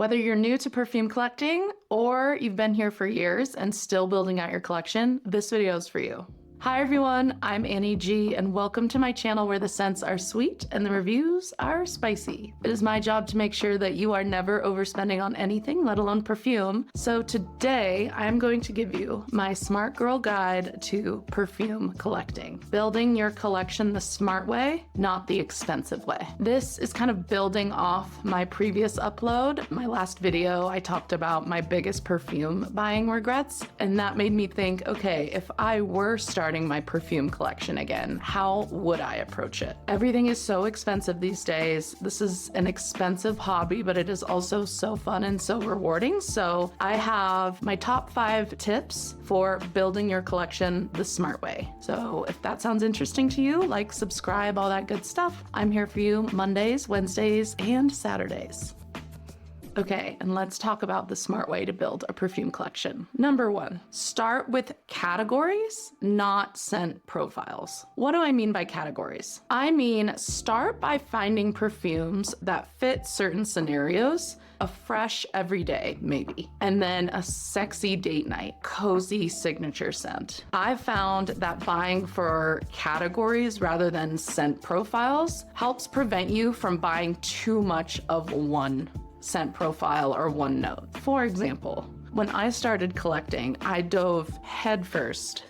Whether you're new to perfume collecting or you've been here for years and still building out your collection, this video is for you. Hi everyone, I'm Annie G, and welcome to my channel where the scents are sweet and the reviews are spicy. It is my job to make sure that you are never overspending on anything, let alone perfume. So today I'm going to give you my smart girl guide to perfume collecting. Building your collection the smart way, not the expensive way. This is kind of building off my previous upload. My last video, I talked about my biggest perfume buying regrets, and that made me think, okay, if I were starting my perfume collection again, how would I approach it? Everything is so expensive these days. This is an expensive hobby, but it is also so fun and so rewarding. So I have my top 5 tips for building your collection the smart way. So if that sounds interesting to you, like, subscribe, all that good stuff. I'm here for you Mondays, Wednesdays, and Saturdays. Okay, and let's talk about the smart way to build a perfume collection. Number 1, start with categories, not scent profiles. What do I mean by categories? I mean, start by finding perfumes that fit certain scenarios, a fresh everyday maybe, and then a sexy date night, cozy signature scent. I've found that buying for categories rather than scent profiles helps prevent you from buying too much of one scent profile or one note. For example, when I started collecting, I dove headfirst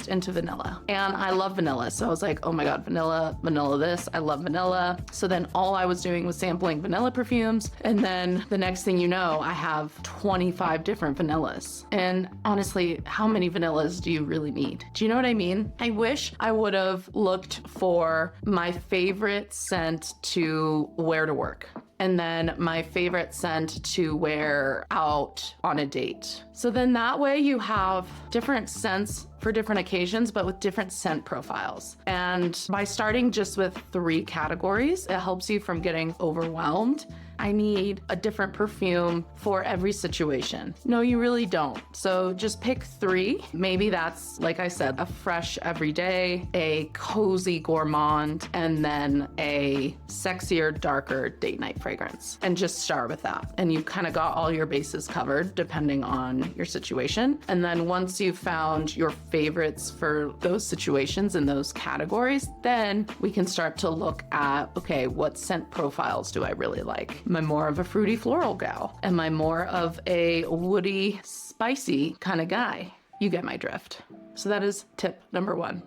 into vanilla. And I love vanilla. So I was like, oh my God, vanilla this, I love vanilla. So then all I was doing was sampling vanilla perfumes. And then the next thing you know, I have 25 different vanillas. And honestly, how many vanillas do you really need? Do you know what I mean? I wish I would have looked for my favorite scent to wear to work, and then my favorite scent to wear out on a date. So then that way you have different scents for different occasions, but with different scent profiles. And by starting just with 3 categories, it helps you from getting overwhelmed. I need a different perfume for every situation. No, you really don't. So just pick 3. Maybe that's, like I said, a fresh everyday, a cozy gourmand, and then a sexier, darker date night fragrance. And just start with that. And you've kind of got all your bases covered depending on your situation. And then once you've found your favorites for those situations and those categories, then we can start to look at, okay, what scent profiles do I really like? Am I more of a fruity floral gal? Am I more of a woody, spicy kind of guy? You get my drift. So that is tip number 1.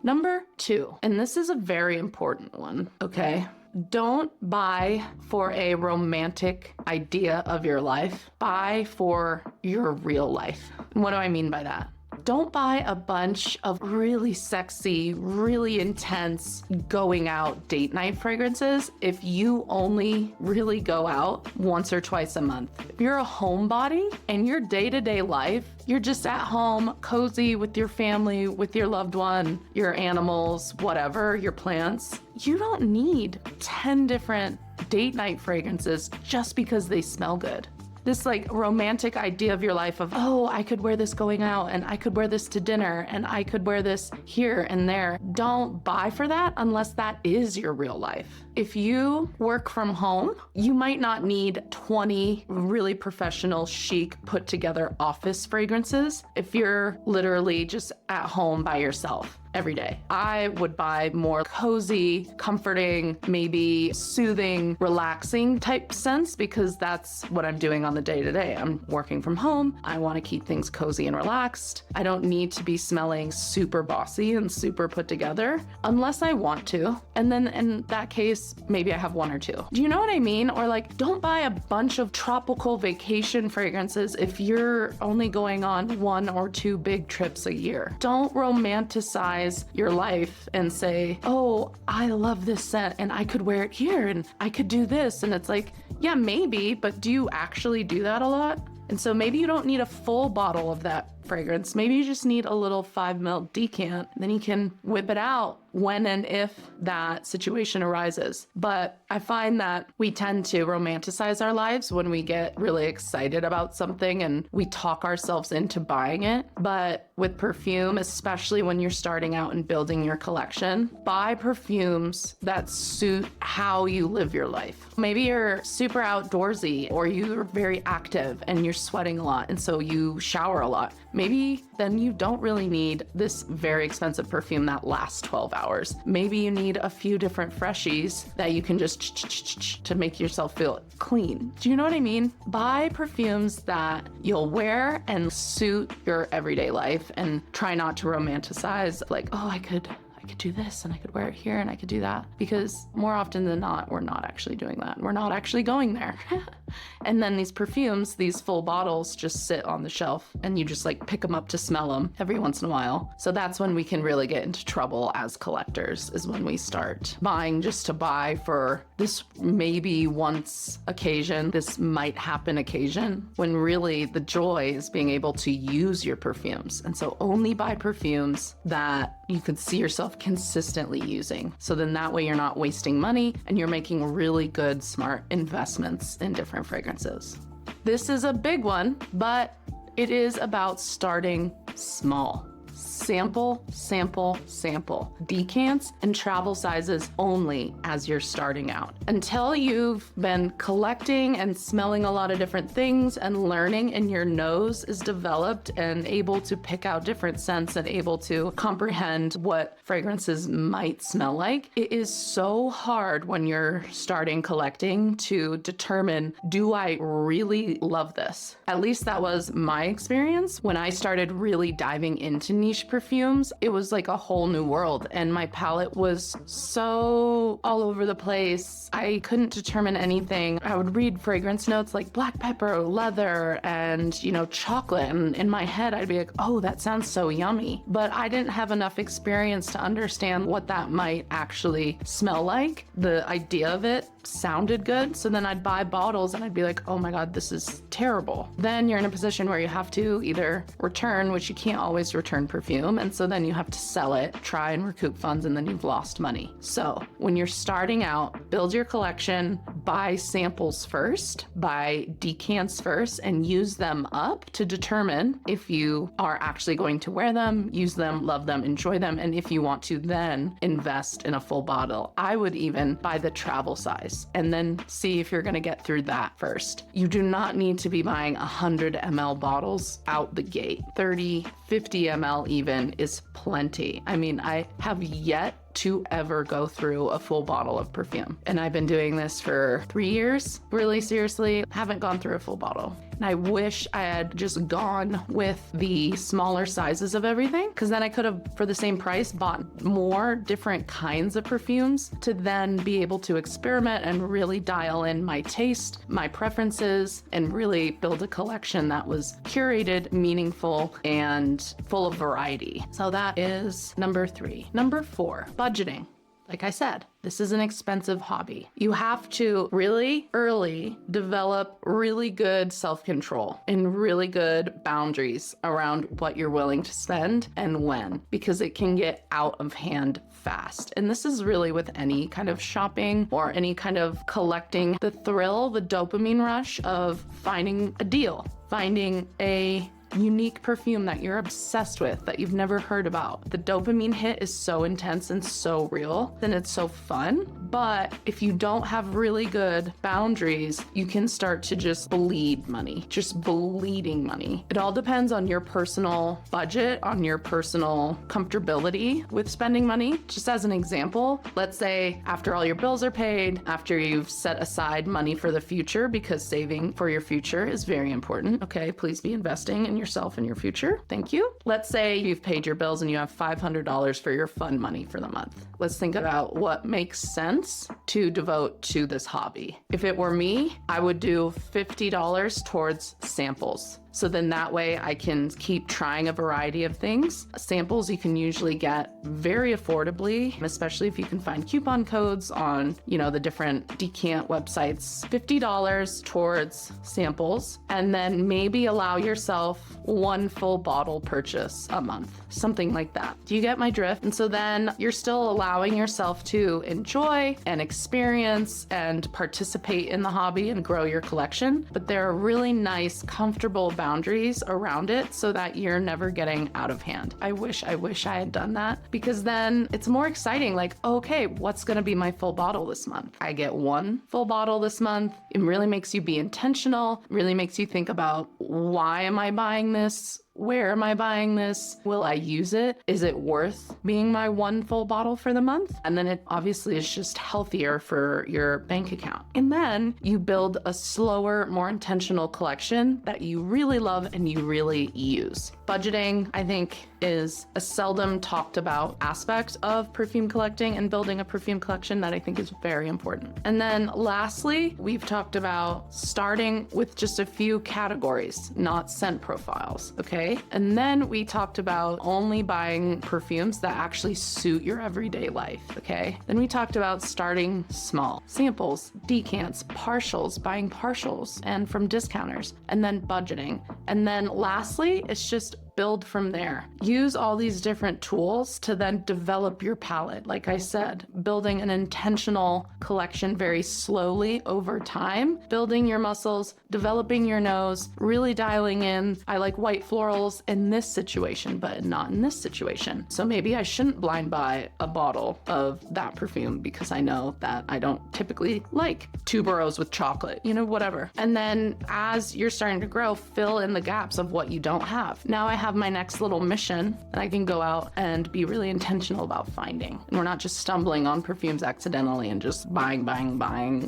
Number 2, and this is a very important one, okay? Don't buy for a romantic idea of your life. Buy for your real life. And what do I mean by that? Don't buy a bunch of really sexy, really intense going out date night fragrances if you only really go out once or twice a month. If you're a homebody and your day-to-day life, you're just at home, cozy with your family, with your loved one, your animals, whatever, your plants, you don't need 10 different date night fragrances just because they smell good. This like romantic idea of your life of, oh, I could wear this going out, and I could wear this to dinner, and I could wear this here and there. Don't buy for that unless that is your real life. If you work from home, you might not need 20 really professional, chic, put together office fragrances if you're literally just at home by yourself every day. I would buy more cozy, comforting, maybe soothing, relaxing type scents because that's what I'm doing on the day-to-day. I'm working from home. I want to keep things cozy and relaxed. I don't need to be smelling super bossy and super put together unless I want to. And then in that case, maybe I have 1 or 2. Do you know what I mean? Or like, don't buy a bunch of tropical vacation fragrances if you're only going on 1 or 2 big trips a year. Don't romanticize your life and say, oh, I love this scent and I could wear it here and I could do this. And it's like, yeah, maybe, but do you actually do that a lot? And so maybe you don't need a full bottle of that fragrance. Maybe you just need a little 5 ml decant. Then you can whip it out when and if that situation arises. But I find that we tend to romanticize our lives when we get really excited about something and we talk ourselves into buying it. But with perfume, especially when you're starting out and building your collection, buy perfumes that suit how you live your life. Maybe you're super outdoorsy or you're very active and you're sweating a lot and so you shower a lot. Maybe then you don't really need this very expensive perfume that lasts 12 hours. Maybe you need a few different freshies that you can just to make yourself feel clean. Do you know what I mean? Buy perfumes that you'll wear and suit your everyday life, and try not to romanticize like, oh, I could do this and I could wear it here and I could do that, because more often than not, we're not actually doing that. We're not actually going there. And then these perfumes, these full bottles just sit on the shelf and you just like pick them up to smell them every once in a while. So that's when we can really get into trouble as collectors, is when we start buying just to buy for this maybe once occasion, this might happen occasion, when really the joy is being able to use your perfumes. And so only buy perfumes that you could see yourself consistently using. So then that way you're not wasting money and you're making really good, smart investments in different fragrances. This is a big one, but it is about starting small. Sample, sample, sample. Decants and travel sizes only as you're starting out. Until you've been collecting and smelling a lot of different things and learning and your nose is developed and able to pick out different scents and able to comprehend what fragrances might smell like, it is so hard when you're starting collecting to determine, do I really love this? At least that was my experience. When I started really diving into niche perfumes, it was like a whole new world, and my palette was so all over the place. I couldn't determine anything. I would read fragrance notes like black pepper, leather, and chocolate, and in my head I'd be like, oh, that sounds so yummy. But I didn't have enough experience to understand what that might actually smell like. The idea of it sounded good, so then I'd buy bottles and I'd be like, oh my god, this is terrible. Then you're in a position where you have to either return, which you can't always return perfume, and so then you have to sell it, try and recoup funds, and then you've lost money. So when you're starting out, build your collection, buy samples first, buy decants first, and use them up to determine if you are actually going to wear them, use them, love them, enjoy them, and if you want to then invest in a full bottle. I would even buy the travel size and then see if you're going to get through that first. You do not need to be buying 100 ml bottles out the gate. 30, 50 ml even is plenty. I mean, I have yet to ever go through a full bottle of perfume. And I've been doing this for 3 years, really seriously, haven't gone through a full bottle. And I wish I had just gone with the smaller sizes of everything, because then I could have, for the same price, bought more different kinds of perfumes to then be able to experiment and really dial in my taste, my preferences, and really build a collection that was curated, meaningful, and full of variety. So that is number 3. Number 4, budgeting. Like I said, this is an expensive hobby. You have to really early develop really good self-control and really good boundaries around what you're willing to spend and when, because it can get out of hand fast. And this is really with any kind of shopping or any kind of collecting. The thrill, the dopamine rush of finding a deal, finding a unique perfume that you're obsessed with that you've never heard about. The dopamine hit is so intense and so real, and it's so fun. But if you don't have really good boundaries, you can start to just bleed money, just bleeding money. It all depends on your personal budget, on your personal comfortability with spending money. Just as an example, let's say after all your bills are paid, after you've set aside money for the future, because saving for your future is very important. Okay, please be investing in yourself and your future. Thank you. Let's say you've paid your bills and you have $500 for your fun money for the month. Let's think about what makes sense to devote to this hobby. If it were me, I would do $50 towards samples. So then that way I can keep trying a variety of things. Samples you can usually get very affordably, especially if you can find coupon codes on, the different decant websites. $50 towards samples, and then maybe allow yourself one full bottle purchase a month, something like that. Do you get my drift? And so then you're still allowing yourself to enjoy and experience and participate in the hobby and grow your collection, but there are really nice, comfortable boundaries around it so that you're never getting out of hand. I wish I had done that, because then it's more exciting. Like, okay, what's gonna be my full bottle this month? I get one full bottle this month. It really makes you be intentional, really makes you think about, why am I buying this? Where am I buying this? Will I use it? Is it worth being my one full bottle for the month? And then it obviously is just healthier for your bank account. And then you build a slower, more intentional collection that you really love and you really use. Budgeting, I think, is a seldom talked about aspect of perfume collecting and building a perfume collection that I think is very important. And then lastly, we've talked about starting with just a few categories, not scent profiles, okay? And then we talked about only buying perfumes that actually suit your everyday life, okay? Then we talked about starting small, samples, decants, partials, buying partials, and from discounters, and then budgeting. And then lastly, it's just build from there. Use all these different tools to then develop your palette. Like I said, building an intentional collection very slowly over time, building your muscles, developing your nose, really dialing in. I like white florals in this situation, but not in this situation. So maybe I shouldn't blind buy a bottle of that perfume because I know that I don't typically like tuberose with chocolate, whatever. And then as you're starting to grow, fill in the gaps of what you don't have. Now I have my next little mission that I can go out and be really intentional about finding. And we're not just stumbling on perfumes accidentally and just buying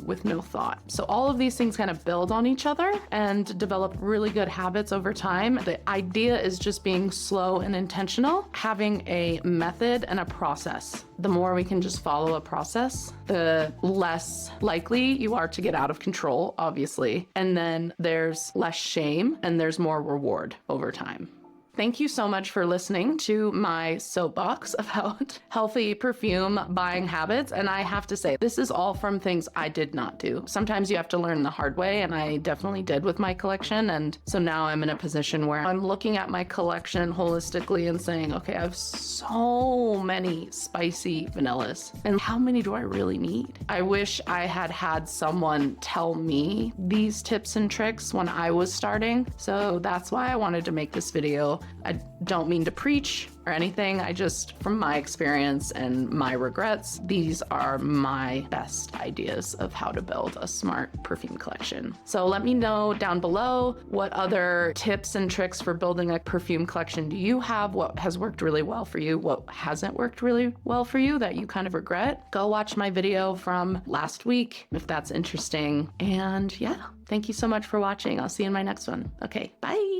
with no thought. So all of these things kind of build on each other and develop really good habits over time. The idea is just being slow and intentional, having a method and a process. The more we can just follow a process, the less likely you are to get out of control, obviously. And then there's less shame and there's more reward over time. Thank you so much for listening to my soapbox about healthy perfume buying habits. And I have to say, this is all from things I did not do. Sometimes you have to learn the hard way, and I definitely did with my collection. And so now I'm in a position where I'm looking at my collection holistically and saying, okay, I have so many spicy vanillas, and how many do I really need? I wish I had had someone tell me these tips and tricks when I was starting. So that's why I wanted to make this video. I don't mean to preach or anything. I just, from my experience and my regrets, these are my best ideas of how to build a smart perfume collection. So let me know down below, what other tips and tricks for building a perfume collection do you have? What has worked really well for you? What hasn't worked really well for you that you kind of regret? Go watch my video from last week if that's interesting. And yeah, thank you so much for watching. I'll see you in my next one. Okay, bye.